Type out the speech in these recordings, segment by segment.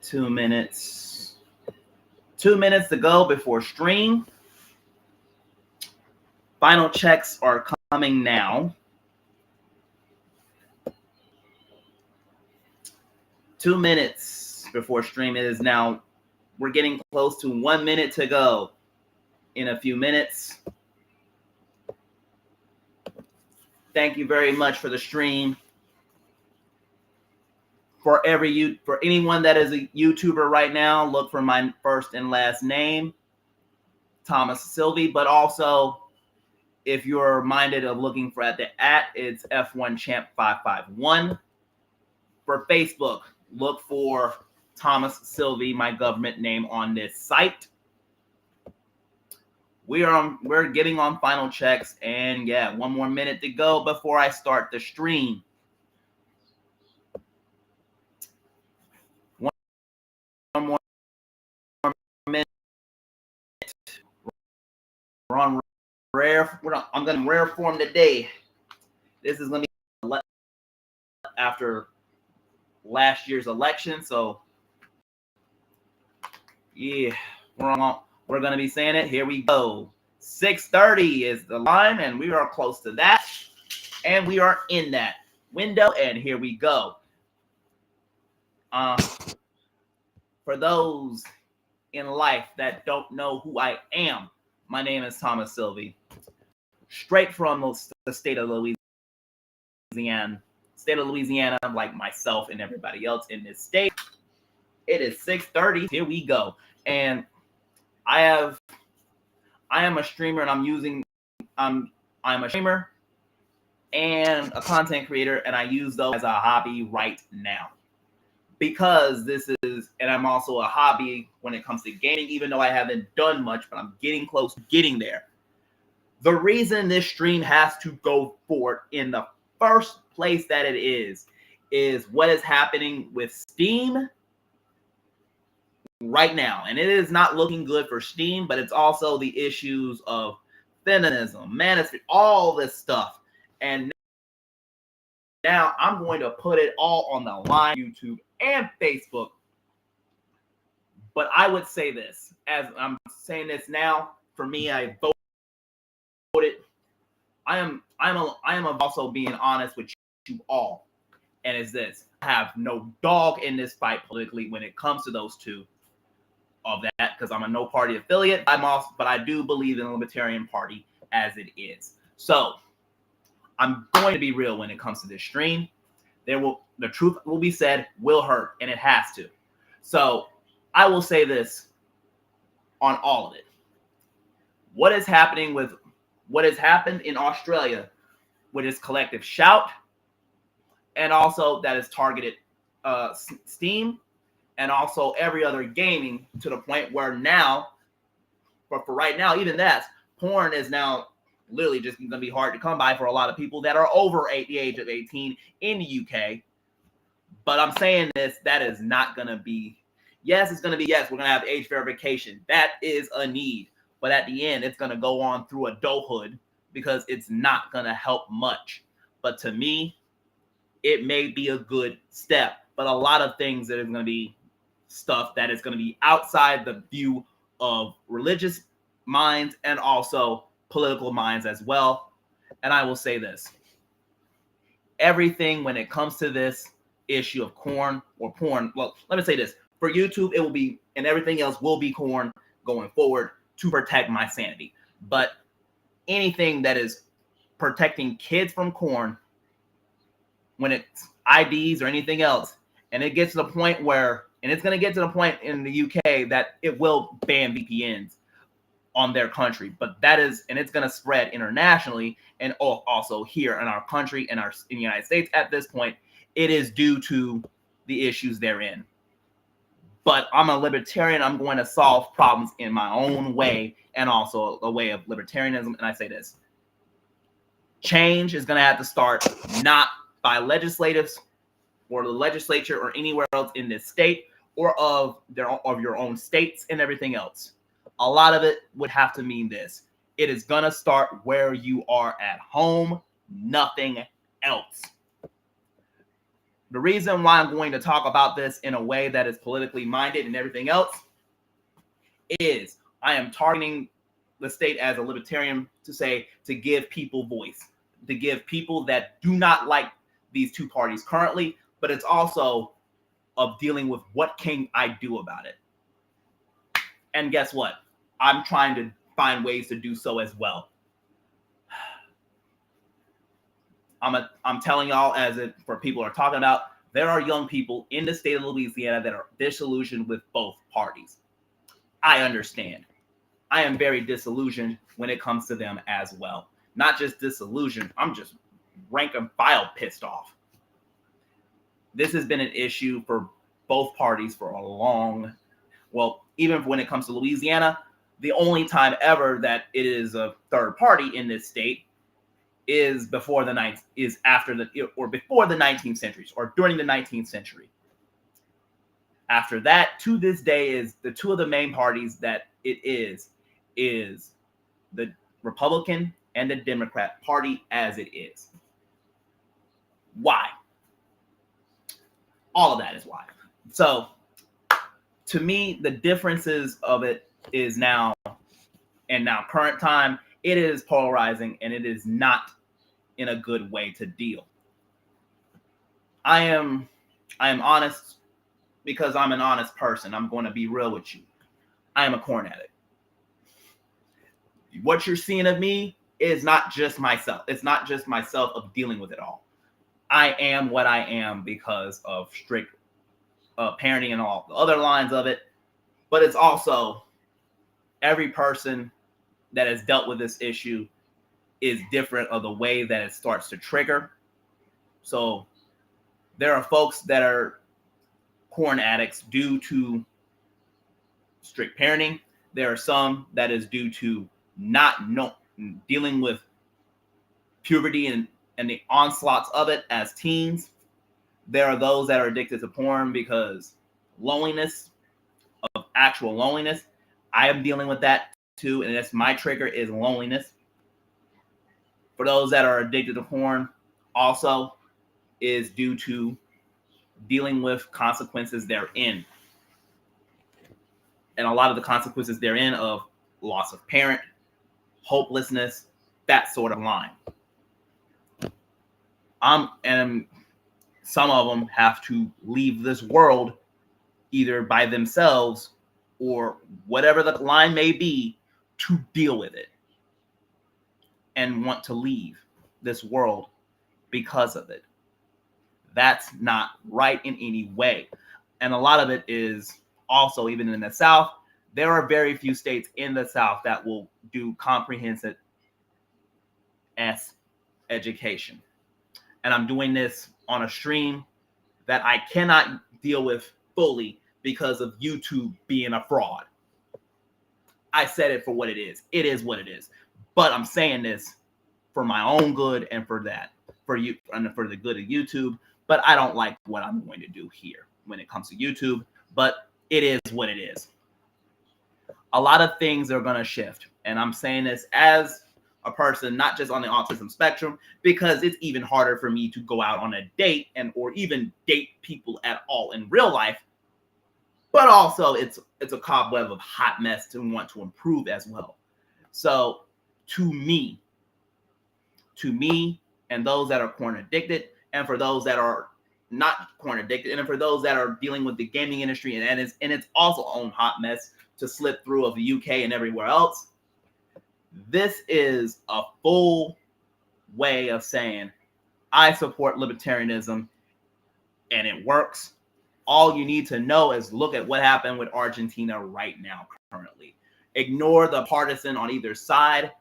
2 minutes. 2 minutes to go before stream. Final checks are coming now. 2 minutes before stream. It is now, we're getting close to 1 minute to go in a few minutes. Thank you very much for the stream. For anyone that is a YouTuber right now, look for my first and last name, Thomas Sylvie. But also, if you're minded of looking for it's F1Champ551. For Facebook, look for Thomas Sylvie, my government name on this site. We're getting on final checks, and yeah, 1 more minute to go before I start the stream. One more minute. We're on rare. I'm going to rare form today. This is going to be after last year's election, so yeah, we're going to be saying it. Here we go. 6:30 is the line, and we are close to that, and we are in that window, and here we go. For those in life that don't know who I am, my name is Thomas Sylvie, straight from the state of Louisiana. Like myself and everybody else in this state. It is 6:30. Here we go. And I am a streamer, and I'm a streamer and a content creator, and I use those as a hobby right now. Because and I'm also a hobby when it comes to gaming, even though I haven't done much, but I'm getting close to getting there. The reason this stream has to go forward in the first place that it is what is happening with Steam right now. And it is not looking good for Steam, but it's also the issues of feminism, manosphere, all this stuff. And now I'm going to put it all on the line, YouTube and Facebook. But I would say this, as I'm saying this now, for me, I voted. I am also being honest with you all. And it's this: I have no dog in this fight politically when it comes to those two of that, because I'm a no party affiliate. But I do believe in the Libertarian Party as it is. So I'm going to be real when it comes to this stream. The truth will be said, will hurt, and it has to. So I will say this on all of it. What has happened in Australia with its collective shout, and also that is targeted Steam, and also every other gaming, to the point where now, but for right now, even that, porn is now literally just going to be hard to come by for a lot of people that are over the age of 18 in the UK. But I'm saying this, that is not going to be, yes, we're going to have age verification. That is a need. But at the end, it's going to go on through adulthood, because it's not going to help much. But to me, it may be a good step. But a lot of things that is going to be stuff that is going to be outside the view of religious minds and also political minds as well. And I will say this: everything when it comes to this issue of corn or porn, well, let me say this: for YouTube, it will be, and everything else will be corn going forward to protect my sanity. But anything that is protecting kids from corn, when it's IDs or anything else, and it gets to the point where, and it's going to get to the point in the UK that it will ban VPNs on their country, but that is, and it's going to spread internationally and also here in our country and in the United States. At this point, it is due to the issues therein. But I'm a libertarian. I'm going to solve problems in my own way, and also a way of libertarianism. And I say this: change is going to have to start not by legislators or the legislature or anywhere else in this state, or of your own states and everything else. A lot of it would have to mean this: it is going to start where you are at home, nothing else. The reason why I'm going to talk about this in a way that is politically minded and everything else is I am targeting the state as a libertarian to give people voice, to give people that do not like these two parties currently, but it's also of dealing with what can I do about it. And guess what? I'm trying to find ways to do so as well. I'm telling y'all, as it for people are talking about, there are young people in the state of Louisiana that are disillusioned with both parties. I understand. I am very disillusioned when it comes to them as well. Not just disillusioned, I'm just rank and file pissed off. This has been an issue for both parties for a long, well, even when it comes to Louisiana, the only time ever that it is a third party in this state is before the 19th century or during the 19th century. After that, to this day, is the two of the main parties that it is the Republican and the Democrat Party as it is. Why? All of that is why. So, to me, the differences of it is now current time, it is polarizing and it is not in a good way to deal. I am honest because I'm an honest person. I'm going to be real with you. I am a corn addict. What you're seeing of me is not just myself. It's not just myself of dealing with it all. I am what I am because of strict parenting and all the other lines of it. But it's also every person that has dealt with this issue is different of the way that it starts to trigger. So there are folks that are corn addicts due to strict parenting. There are some that is due to not dealing with puberty and the onslaughts of it as teens. There are those that are addicted to porn because loneliness, of actual loneliness. I am dealing with that too, and that's my trigger is loneliness. For those that are addicted to porn, also is due to dealing with consequences therein. And a lot of the consequences therein of loss of parent, hopelessness, that sort of line. And some of them have to leave this world either by themselves or whatever the line may be to deal with it and want to leave this world because of it. That's not right in any way. And a lot of it is also, even in the South, there are very few states in the South that will do comprehensive education. And I'm doing this on a stream that I cannot deal with fully because of YouTube being a fraud. I said it for what it is. It is what it is. But I'm saying this for my own good and for you and for the good of YouTube. But I don't like what I'm going to do here when it comes to YouTube. But it is what it is. A lot of things are going to shift. And I'm saying this as a person, not just on the autism spectrum, because it's even harder for me to go out on a date or even date people at all in real life. But also it's a cobweb of hot mess to want to improve as well. So to me and those that are corn addicted, and for those that are not corn addicted, and for those that are dealing with the gaming industry and it's also own hot mess to slip through of the UK and everywhere else, this is a full way of saying I support libertarianism and it works. All you need to know is look at what happened with Argentina right now, currently. Ignore the partisan on either side.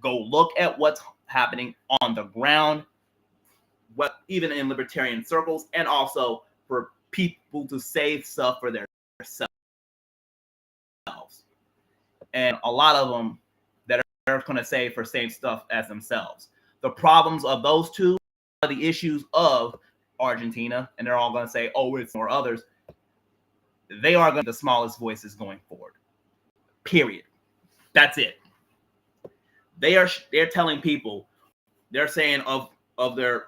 Go look at what's happening on the ground, what even in libertarian circles, and also for people to save stuff for themselves. And a lot of them that are going to save for same stuff as themselves. The problems of those two are the issues of Argentina, and they're all going to say, oh, it's more others. They are going to be the smallest voices going forward. Period. That's it. They're telling people, they're saying of their,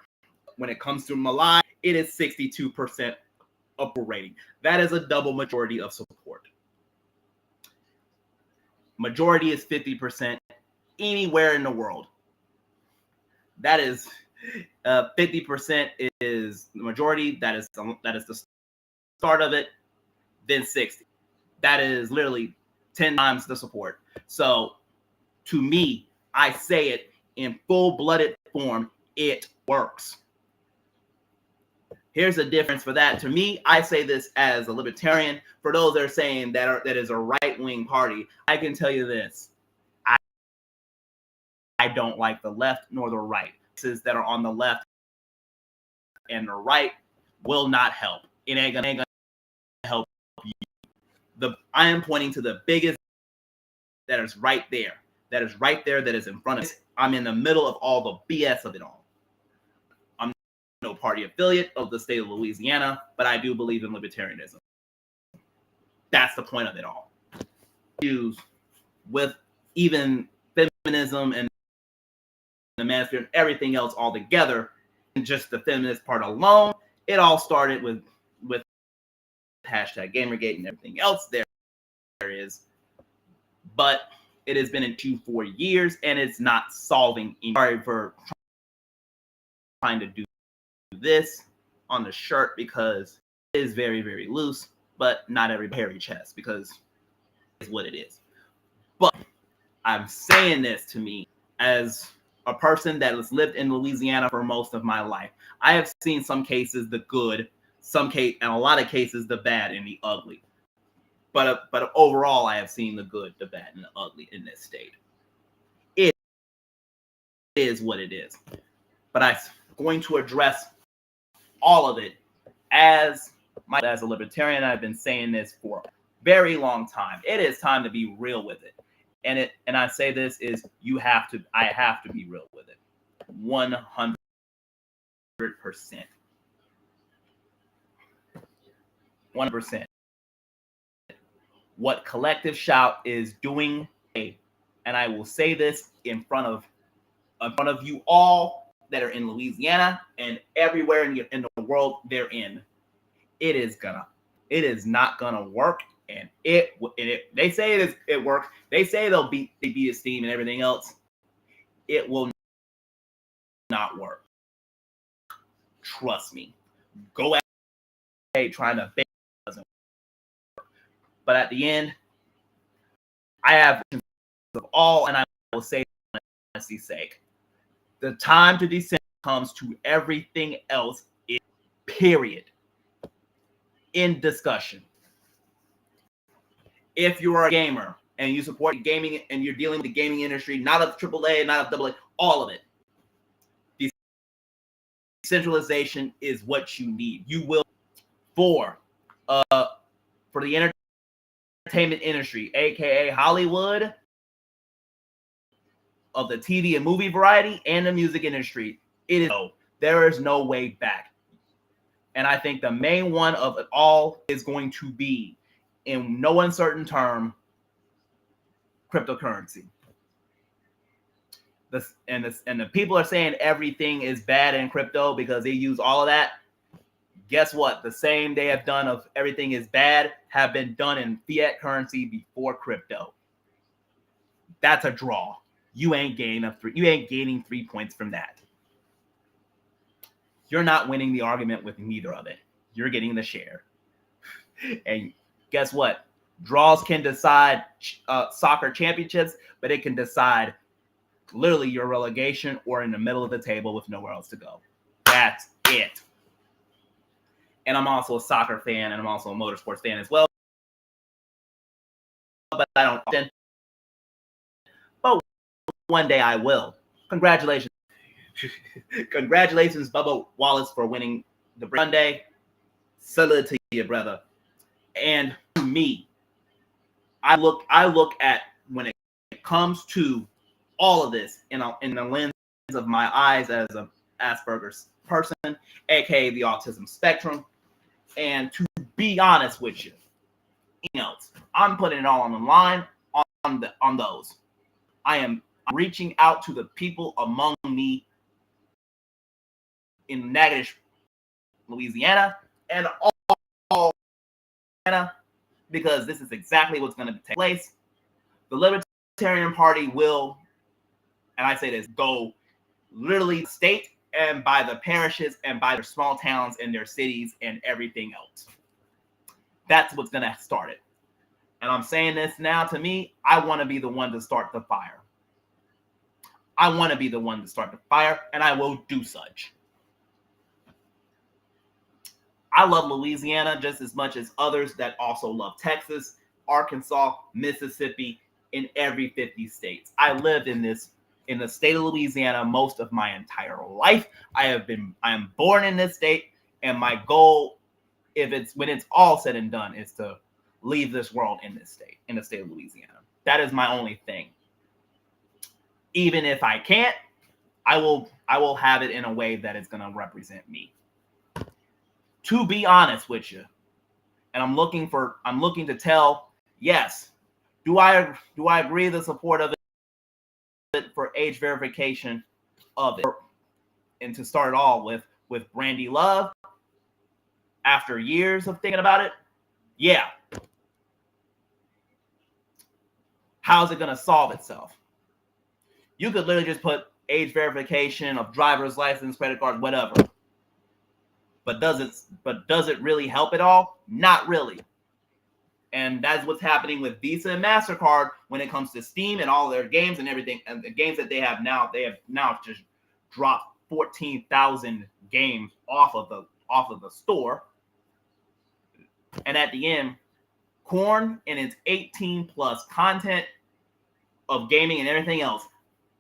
when it comes to Malai, it is 62% approval rating. That is a double majority of support. Majority is 50% anywhere in the world. That is 50% is the majority. That is the start of it. Then 60. That is literally 10 times the support. So to me, I say it in full-blooded form, it works. Here's the difference for that. To me, I say this as a libertarian. For those that are saying that is a right-wing party, I can tell you this. I don't like the left nor the right. That are on the left and the right will not help. It ain't gonna help you. I am pointing to the biggest that is right there. That is right there. That is in front of us. I'm in the middle of all the BS of it all. I'm no party affiliate of the state of Louisiana, but I do believe in libertarianism. That's the point of it all. Use with even feminism and the manosphere and everything else all together, and just the feminist part alone, it all started with hashtag Gamergate and everything else there is. But it has been in 4 years, and it's not solving. Sorry for trying to do this on the shirt because it is very, very loose, but not every hairy chest because it's what it is. But I'm saying this to me as a person that has lived in Louisiana for most of my life. I have seen some cases the good, and a lot of cases the bad and the ugly. But overall, I have seen the good, the bad, and the ugly in this state. It is what it is. But I'm going to address all of it as a libertarian. I've been saying this for a very long time. It is time to be real with it. And I say this is I have to be real with it. 100%. What Collective Shout is doing, and I will say this in front of you all that are in Louisiana and everywhere in the world they're in, it is not gonna work. And they say it works. They say they beat its team and everything else. It will not work. Trust me. Go out trying to fake it doesn't work. But at the end, I have of all, and I will say for honesty's sake, the time to descend comes to everything else. Period. In discussion. If you are a gamer and you support gaming and you're dealing with the gaming industry, not of AAA, not of AA, all of it, decentralization is what you need. You will for the entertainment industry, aka Hollywood, of the TV and movie variety, and the music industry. There is no way back. And I think the main one of it all is going to be, in no uncertain term, cryptocurrency. And the people are saying everything is bad in crypto because they use all of that. Guess what? The same they have done of everything is bad have been done in fiat currency before crypto. That's a draw. You ain't gaining 3 points from that. You're not winning the argument with neither of it. You're getting the share. And guess what? Draws can decide soccer championships, but it can decide literally your relegation or in the middle of the table with nowhere else to go. That's it. And I'm also a soccer fan, and I'm also a motorsports fan as well. But I don't often. But one day I will. Congratulations. Congratulations, Bubba Wallace, for winning the Sunday. Salute to you, brother. And to me, I look at when it comes to all of this in the lens of my eyes as an Asperger's person, aka the autism spectrum. And to be honest with you, I'm putting it all on the line on those. I'm reaching out to the people among me in negative Louisiana, and all Louisiana, because this is exactly what's going to take place. The Libertarian Party will, and I say this, go literally state and by the parishes and by their small towns and their cities and everything else. That's what's going to start it. And I'm saying this now, to me, I want to be the one to start the fire. I want to be the one to start the fire, and I will do such. I love Louisiana just as much as others that also love Texas, Arkansas, Mississippi, in every 50 states. I lived in the state of Louisiana most of my entire life. I am born in this state, and my goal, when it's all said and done, is to leave this world in the state of Louisiana. That is my only thing. Even if I can't, I will have it in a way that is going to represent me. To be honest with you, and I'm looking to tell, yes, do I agree the support of it for age verification of it, and to start it all with Brandy Love after years of thinking about it? Yeah. How's it going to solve itself? You could literally just put age verification of driver's license, credit card, whatever. But does it really help at all? Not really. And that's what's happening with Visa and MasterCard when it comes to Steam and all their games and everything. And the games that they have now just dropped 14,000 games off of the store. And at the end, Korn and its 18 plus content of gaming and everything else,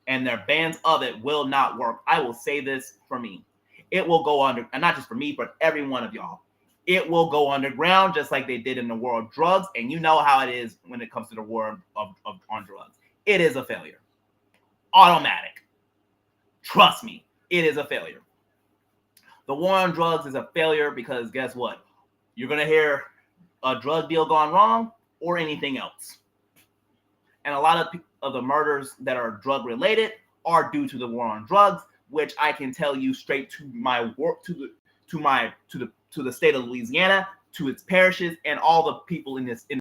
and their bans of it will not work. I will say this for me. It will go under, and not just for me, but every one of y'all. It will go underground just like they did in the war of drugs. And you know how it is when it comes to the war on drugs. It is a failure. Automatic. Trust me, it is a failure. The war on drugs is a failure because guess what? You're going to hear a drug deal gone wrong or anything else. And a lot of the murders that are drug related are due to the war on drugs, which I can tell you straight to my work, to the state of Louisiana, to its parishes, and all the people in the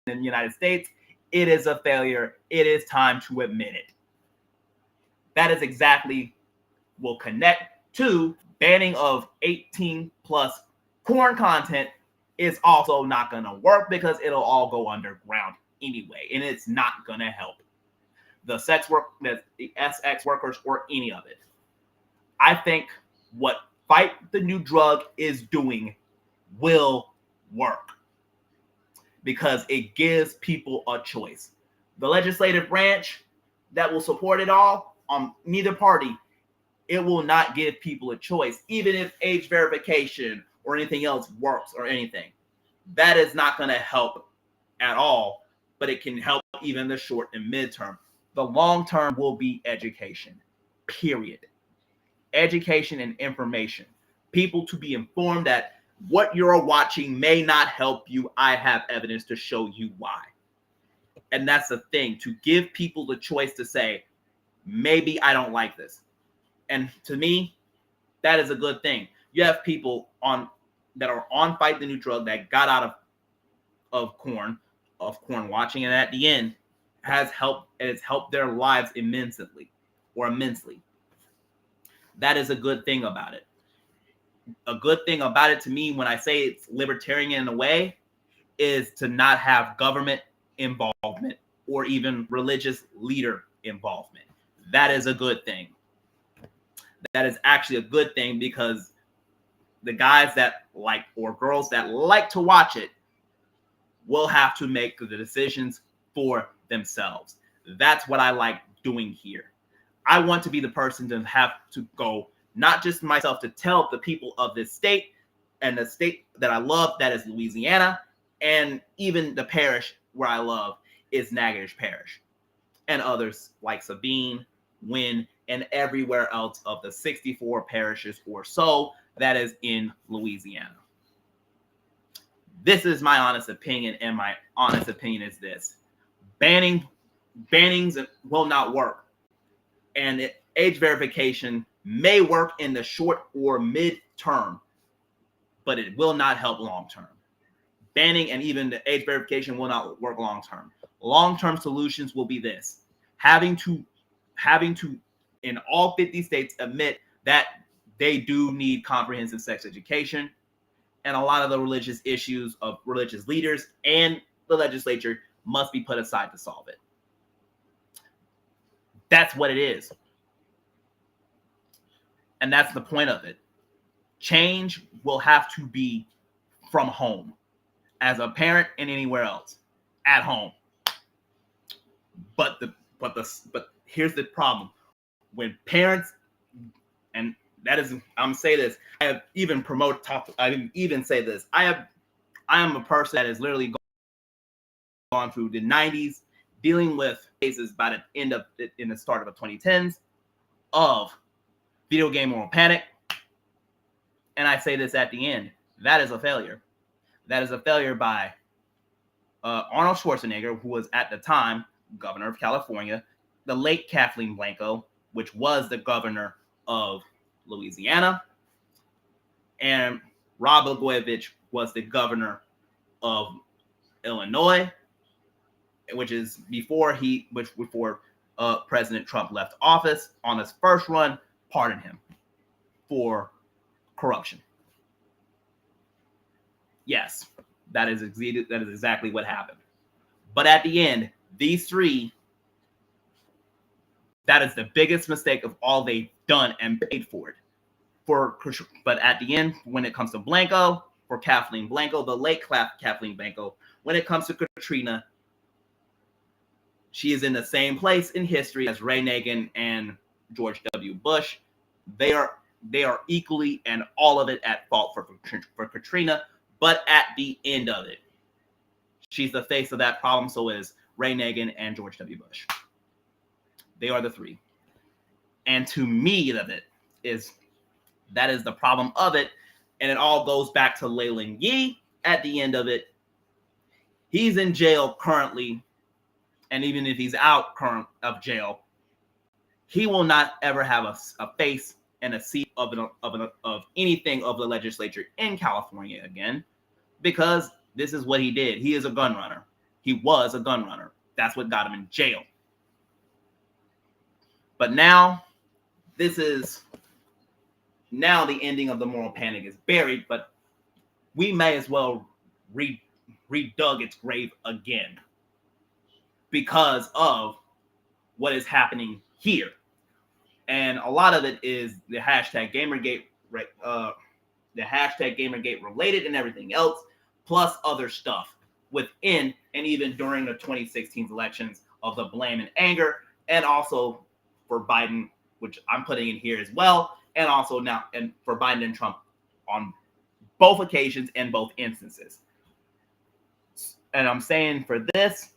United States. It is a failure. It is time to admit it. That is exactly will connect to banning of 18 plus porn content is also not going to work because it'll all go underground anyway, and it's not going to help the SX workers or any of it. I think what Fight the New Drug is doing will work because it gives people a choice. The legislative branch that will support it all, neither party, it will not give people a choice, even if age verification or anything else works or anything. That is not going to help at all, but it can help even the short and midterm. The long term will be education, period. Education and information. People to be informed that what you're watching may not help you. I have evidence to show you why. And that's the thing, to give people the choice to say, maybe I don't like this. And to me, that is a good thing. You have people that are on Fight the New Drug that got out of Korn watching, and at the end has helped their lives immensely. That is a good thing about it. A good thing about it to me, when I say it's libertarian in a way, is to not have government involvement or even religious leader involvement. That is a good thing. That is actually a good thing because the guys that like, or girls that like to watch it, will have to make the decisions for themselves. That's what I like doing here. I want to be the person to have to go, not just myself, to tell the people of this state and the state that I love, that is Louisiana, and even the parish where I love is Natchitoches Parish, and others like Sabine, Wynn, and everywhere else of the 64 parishes or so that is in Louisiana. This is my honest opinion, and my honest opinion is this. Bannings will not work. And age verification may work in the short or mid-term. but it will not help long term. Banning and even the age verification will not work long term. Long term solutions will be this: having to in all 50 states admit that they do need comprehensive sex education, and a lot of the religious issues of religious leaders and the legislature must be put aside to solve it. That's what it is. And that's the point of it. Change will have to be from home, as a parent and anywhere else, at home. But here's the problem: when parents, and that is, I'm saying this, I have even I even say this. I am a person that has literally gone through the 90s, dealing with cases by the end of in the start of the 2010s of video game moral panic. And I say this at the end: that is a failure. That is a failure by Arnold Schwarzenegger, who was at the time governor of California, the late Kathleen Blanco, which was the governor of Louisiana, and Rod Blagojevich was the governor of Illinois, which is before President Trump left office on his first run. Pardon him for corruption. Yes, that is exactly what happened. But at the end, these three, that is the biggest mistake of all they've done and paid for it. But at the end, when it comes to Blanco, for Kathleen Blanco, the late Kathleen Blanco, when it comes to Katrina, she is in the same place in history as Ray Nagin and George W. Bush. They are equally and all of it at fault for Katrina. But at the end of it, she's the face of that problem. So is Ray Nagin and George W. Bush. They are the three. And to me, that is the problem of it. And it all goes back to Leland Yee at the end of it. He's in jail currently. And even if he's out of jail, he will not ever have a face and a seat of anything of the legislature in California again, because this is what he did. He is a gun runner. He was a gun runner. That's what got him in jail. But now, the ending of the moral panic is buried, but we may as well redug its grave again because of what is happening here. And a lot of it is the hashtag Gamergate, the hashtag Gamergate related and everything else, plus other stuff within and even during the 2016 elections of the blame and anger, and also for Biden, which I'm putting in here as well, and also now and for Biden and Trump on both occasions and both instances. And I'm saying for this,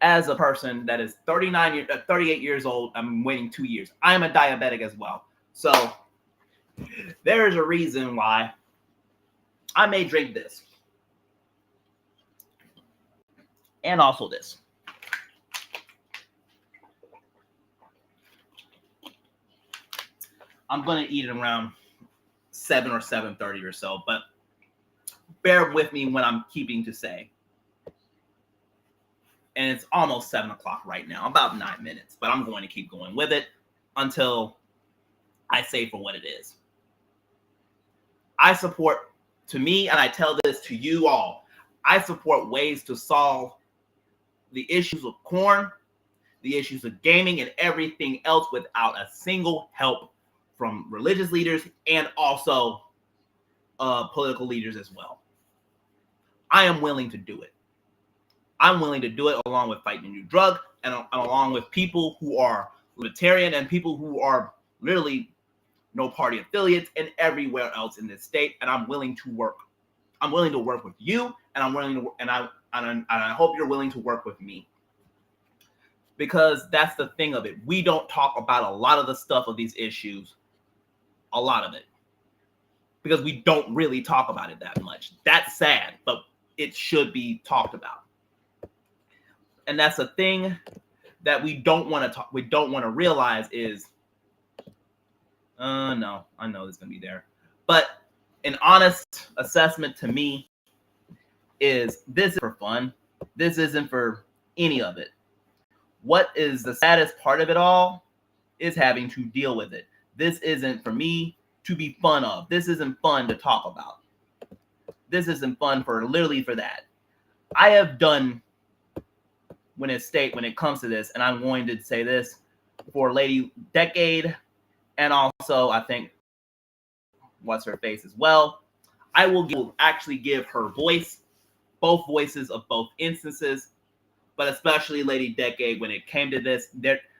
as a person that is 38 years old, I'm waiting 2 years. I'm a diabetic as well. So there is a reason why I may drink this. And also this. I'm going to eat it around 7 or 7:30 or so, but bear with me when I'm keeping to say. And it's almost 7 o'clock right now, about 9 minutes, but I'm going to keep going with it until I say for what it is. I support, to me, and I tell this to you all, I support ways to solve the issues of corn, the issues of gaming, and everything else without a single help from religious leaders and also political leaders as well. I am willing to do it. I'm willing to do it along with fighting a new drug and along with people who are libertarian and people who are literally no party affiliates and everywhere else in this state. And I'm willing to work. I'm willing to work with you, and I'm willing to, and I hope you're willing to work with me, because that's the thing of it. We don't talk about a lot of the stuff of these issues, a lot of it, because we don't really talk about it that much. That's sad, but it should be talked about. And that's the thing that we don't want to talk. We don't want to realize is, no, I know it's gonna be there, but an honest assessment to me is this is for fun. This isn't for any of it. What is the saddest part of it all is having to deal with it. This isn't for me to be fun of. This isn't fun to talk about. This isn't fun for literally for that. I have done when it comes to this, and I'm going to say this for Lady Decade, and also I think what's her face as well. I will actually give her voice, both voices of both instances, but especially Lady Decade when it came to this.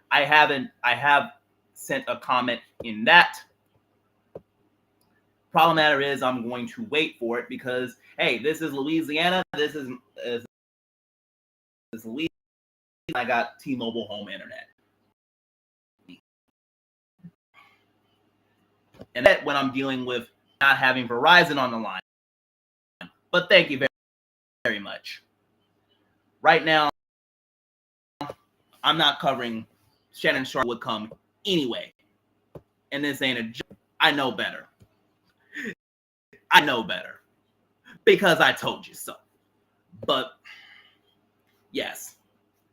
I have sent a comment in that. Problem matter is I'm going to wait for it because hey, this is Louisiana. This is Louisiana. I got T-Mobile home internet. And that when I'm dealing with not having Verizon on the line. But thank you very, very much. Right now, I'm not covering Shannon Sharp would come anyway. And this ain't a joke. I know better. I know better. Because I told you so. But yes,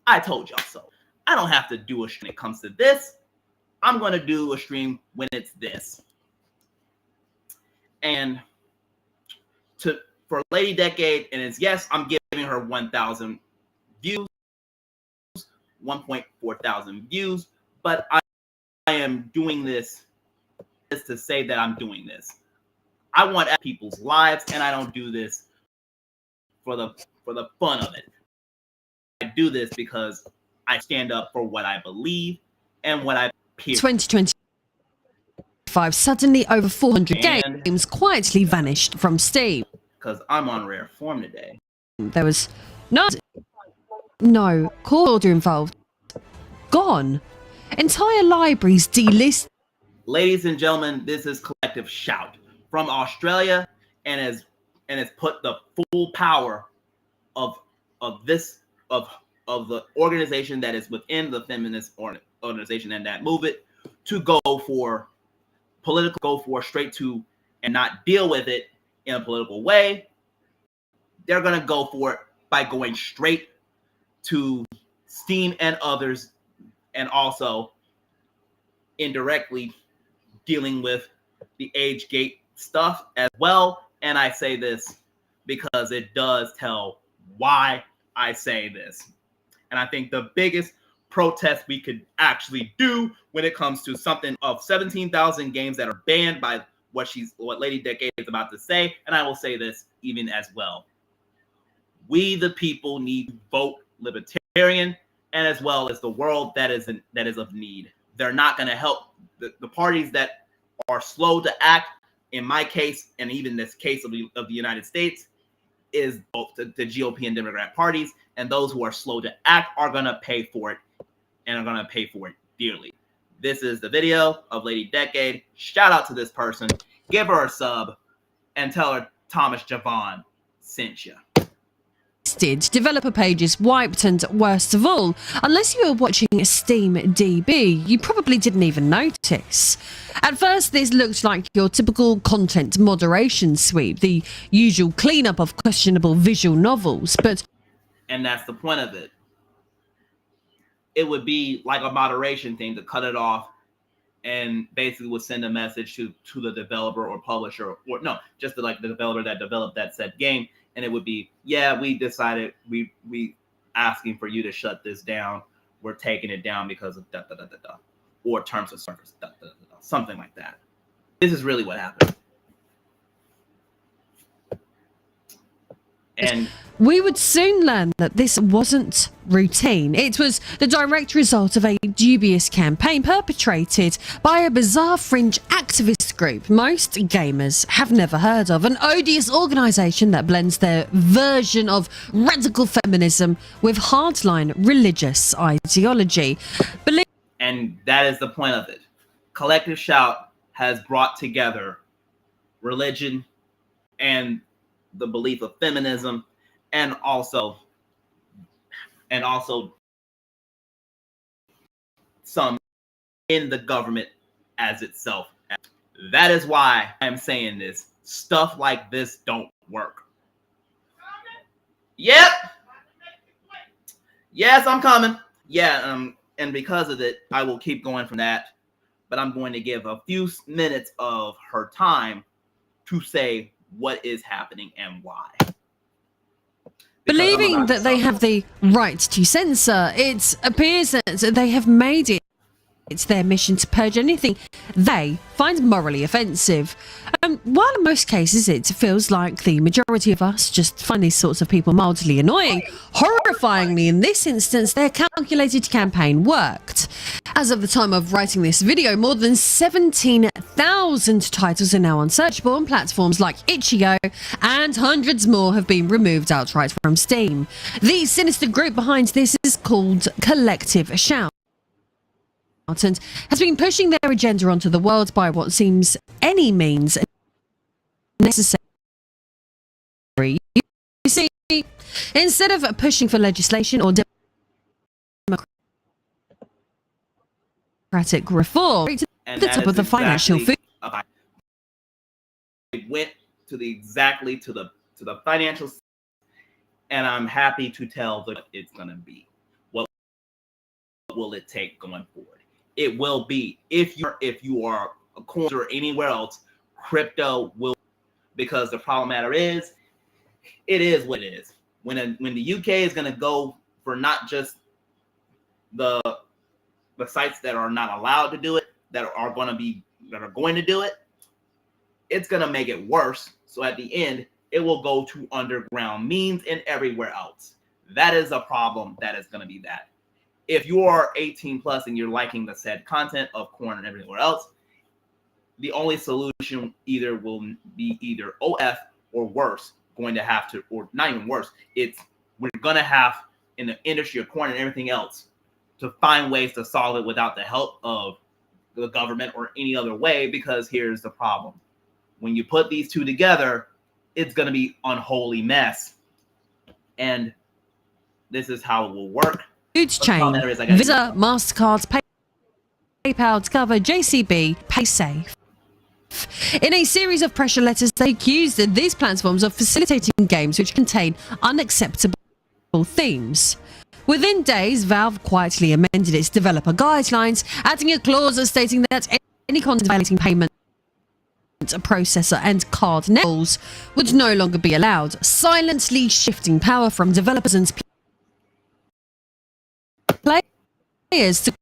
I told y'all so. I don't have to do a stream when it comes to this. I'm going to do a stream when it's this. And for Lady Decade, and it's yes, I'm giving her 1,000 views, 1.4 thousand views, but I am doing this to say that I'm doing this. I want people's lives, and I don't do this for the fun of it. I do this because I stand up for what I believe and what I hear. 2025, suddenly over 400 games quietly vanished from Steam. Because I'm on rare form today. There was no court order involved. Gone. Entire libraries delisted. Ladies and gentlemen, this is Collective Shout from Australia, and has put the full power of the organization that is within the feminist organization and that move it to go for straight to and not deal with it in a political way. They're going to go for it by going straight to Steam and others, and also indirectly dealing with the age gate stuff as well. And I say this because it does tell why I say this. And I think the biggest protest we could actually do when it comes to something of 17,000 games that are banned by what Lady Decade is about to say, and I will say this even as well. We the people need to vote libertarian, and as well as the world that is of need. They're not going to help the parties that are slow to act. In my case, and even this case of the United States, is both the GOP and Democrat parties, and those who are slow to act are going to pay for it, and are going to pay for it dearly. This is the video of Lady Decade. Shout out to this person. Give her a sub and tell her Thomas Jovan sent you. Developer pages wiped, and worst of all, unless you were watching Steam DB, you probably didn't even notice. At first, this looked like your typical content moderation sweep, the usual cleanup of questionable visual novels, but... And that's the point of it. It would be like a moderation thing to cut it off and basically would send a message to the developer or publisher, or no, just the developer that developed that said game. And it would be, yeah, we decided we asking for you to shut this down. We're taking it down because of or terms of service, something like that. This is really what happened. And we would soon learn that this wasn't routine. It was the direct result of a dubious campaign perpetrated by a bizarre fringe activist group most gamers have never heard of, an odious organisation that blends their version of radical feminism with hardline religious ideology. And that is the point of it. Collective Shout has brought together religion and the belief of feminism, and also some in the government as itself. That is why I'm saying this. stuff like this don't work. Yep. Yes, I'm coming. Yeah, and because of it, I will keep going from that. But I'm going to give a few minutes of her time to say what is happening and why. Believing that they have the right to censor, it appears that they have made it it's their mission to purge anything they find morally offensive. While in most cases it feels like the majority of us just find these sorts of people mildly annoying, horrifyingly in this instance their calculated campaign worked. As of the time of writing this video, more than 17,000 titles are now unsearchable on platforms like Itch.io, and hundreds more have been removed outright from Steam. The sinister group behind this is called Collective Shout, and has been pushing their agenda onto the world by what seems any means necessary. You see, instead of pushing for legislation or democratic reform to the top of the financial food. It went to the financial, and I'm happy to tell that it's going to be. What will it take going forward? It will be if you are a coin or anywhere else, crypto will, because the problem matter is, it is what it is. When the UK is going to go for not just the sites that are not allowed to do it, that are going to do it, it's going to make it worse. So at the end, it will go to underground means and everywhere else. That is a problem. That is going to be that. If you are 18 plus and you're liking the said content of corn and everywhere else, the only solution will be either OF or worse, going to have to, or not even worse, we're going to have in the industry of corn and everything else to find ways to solve it without the help of the government or any other way, because here's the problem. When you put these two together, it's going to be unholy mess. And this is how it will work. Foods chain, Visa, MasterCard, PayPal, Discover, JCB, PaySafe. In a series of pressure letters, they accused these platforms of facilitating games which contain unacceptable themes. Within days, Valve quietly amended its developer guidelines, adding a clause stating that any content violating payment processor and card networks would no longer be allowed, silently shifting power from developers and players to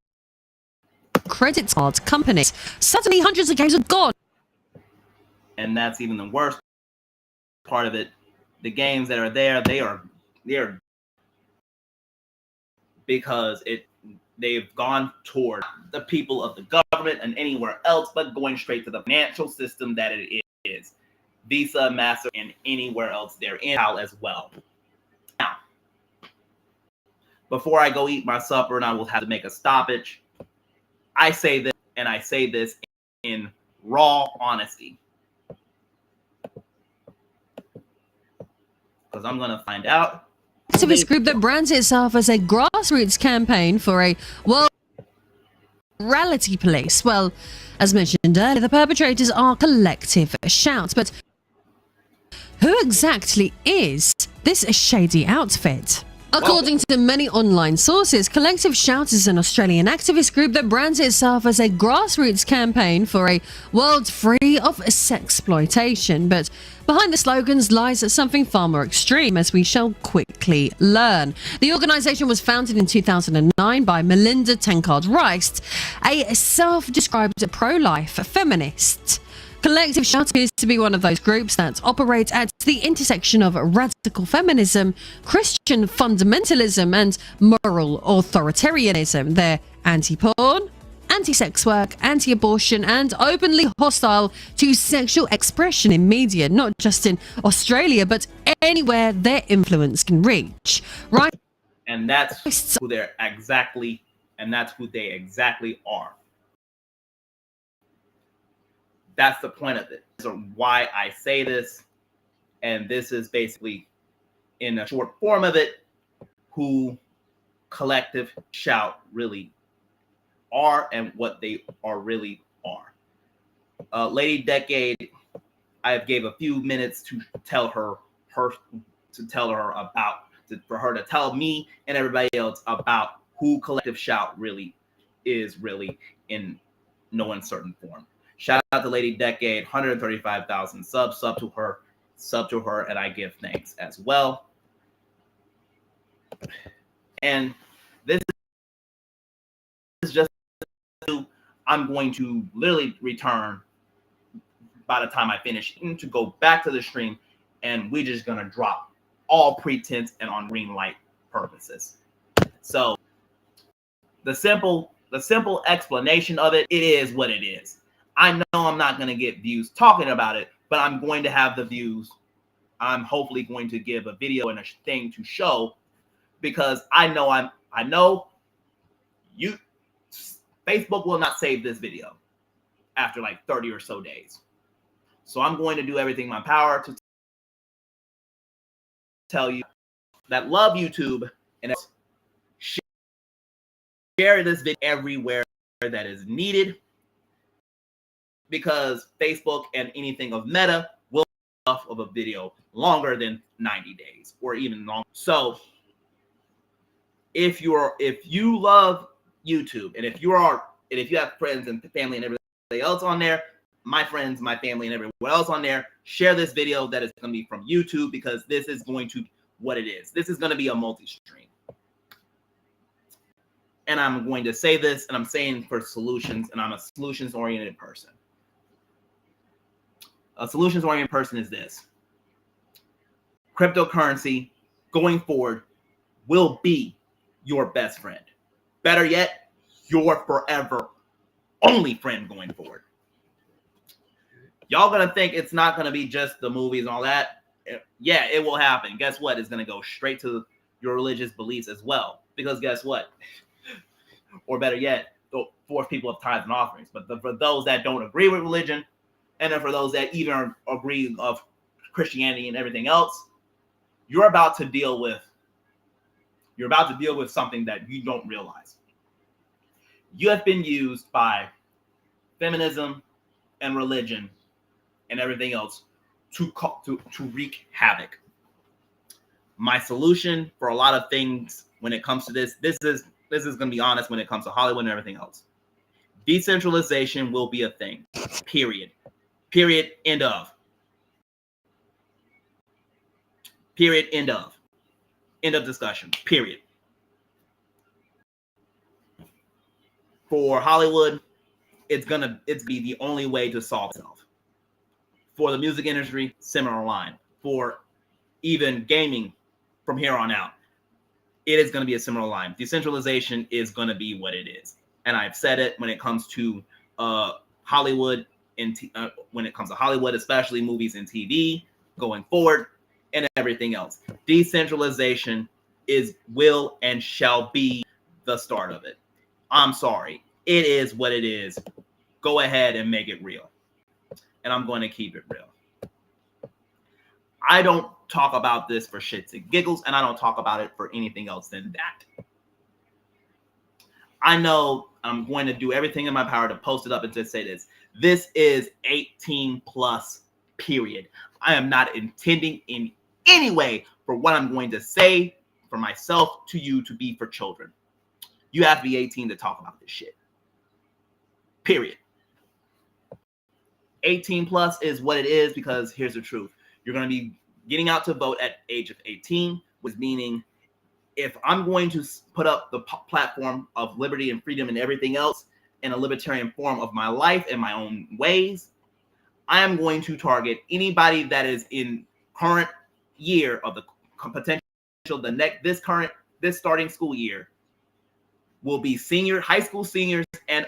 credit card companies. Suddenly, hundreds of games are gone. And that's even the worst part of it. The games that are there, they're because they've gone toward the people of the government and anywhere else, but going straight to the financial system that it is. Visa, Master, and anywhere else they're in as well. Now, before I go eat my supper and I will have to make a stoppage, I say this, and I say this in raw honesty, because I'm going to find out. Activist group that brands itself as a grassroots campaign for a world morality police. Well, as mentioned earlier, the perpetrators are Collective Shout. But who exactly is this shady outfit? According to many online sources, Collective Shout is an Australian activist group that brands itself as a grassroots campaign for a world free of sexploitation. But behind the slogans lies something far more extreme, as we shall quickly learn. The organisation was founded in 2009 by Melinda Tankard-Rice, a self-described pro-life feminist. Collective Shout appears to be one of those groups that operate at the intersection of radical feminism, Christian fundamentalism, and moral authoritarianism. They're anti-porn, anti-sex work, anti-abortion, and openly hostile to sexual expression in media, not just in Australia, but anywhere their influence can reach. Right? And that's who they exactly are. That's the point of it. So why I say this, and this is basically in a short form of it, who Collective Shout really are and what they are really are. Lady Decade I gave a few minutes to tell her for her to tell me and everybody else about who Collective Shout really is in no uncertain form. Shout out to Lady Decade, 135,000 subs, sub to her, and I give thanks as well. And this is just, I'm going to literally return by the time I finish to go back to the stream, and we're just gonna drop all pretense and on green light purposes. So the simple explanation of it is what it is. I know I'm not gonna get views talking about it, but I'm going to have the views. I'm hopefully going to give a video and a thing to show, because I know you Facebook will not save this video after like 30 or so days. So I'm going to do everything in my power to tell you that love YouTube and share this video everywhere that is needed, because Facebook and anything of Meta will off of a video longer than 90 days or even longer. So if you love YouTube, and if you have friends and family and everybody else on there, my friends, my family, and everyone else on there, share this video that is going to be from YouTube, because this is going to what it is. This is going to be a multi-stream. And I'm going to say this, and I'm saying for solutions, and I'm a solutions-oriented person. A solutions-oriented person is this. Cryptocurrency going forward will be your best friend. Better yet, your forever only friend going forward. Y'all gonna think it's not gonna be just the movies and all that. Yeah, it will happen. Guess what? It's gonna go straight to your religious beliefs as well. Because guess what? Or better yet, the fourth people of tithes and offerings. But for those that don't agree with religion, and then for those that even agree of Christianity and everything else, you're about to deal with something that you don't realize. You have been used by feminism and religion and everything else to wreak havoc. My solution for a lot of things when it comes to this is going to be honest when it comes to Hollywood and everything else. Decentralization will be a thing. Period. End of. Period. End of. End of discussion. Period. For Hollywood, it's be the only way to solve itself. For the music industry, similar line. For even gaming from here on out, it is going to be a similar line. Decentralization is going to be what it is. And I've said it when it comes to Hollywood, when it comes to Hollywood, especially movies and TV going forward and everything else. Decentralization will and shall be the start of it. I'm sorry. It is what it is. Go ahead and make it real. And I'm going to keep it real. I don't talk about this for shits and giggles, and I don't talk about it for anything else than that. I know I'm going to do everything in my power to post it up and just say this. This is 18 plus, period. I am not intending in any way for what I'm going to say for myself to you to be for children. You have to be 18 to talk about this shit. Period. 18 plus is what it is, because here's the truth. You're going to be getting out to vote at age of 18, which meaning if I'm going to put up the platform of liberty and freedom and everything else in a libertarian form of my life and my own ways, I am going to target anybody that is in current year of the potential, this starting school year will be high school seniors and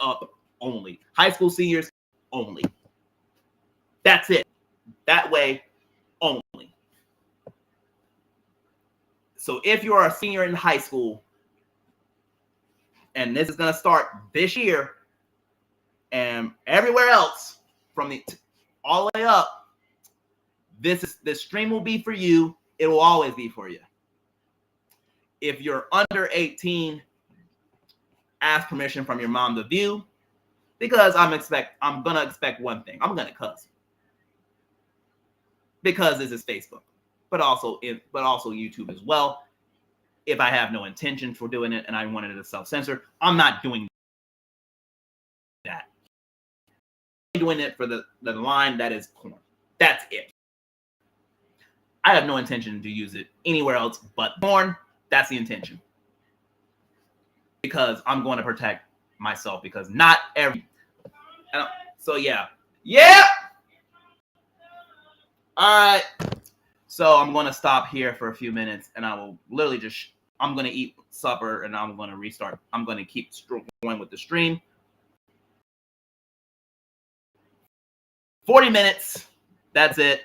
up only. High school seniors only. That's it. That way only. So if you are a senior in high school, and this is going to start this year, and everywhere else from all the way up, this stream will be for you. It will always be for you. If you're under 18, ask permission from your mom to view. Because I'm gonna expect one thing. I'm gonna cuss. Because this is Facebook. But also YouTube as well. If I have no intention for doing it and I wanted to self-censor, I'm not doing that. I'm doing it for the line that is corn. That's it. I have no intention to use it anywhere else but porn. That's the intention. Because I'm going to protect myself, because not every. So yeah. All right. So I'm going to stop here for a few minutes, and I will literally I'm going to eat supper, and I'm going to restart. I'm going to keep going with the stream. 40 minutes. That's it.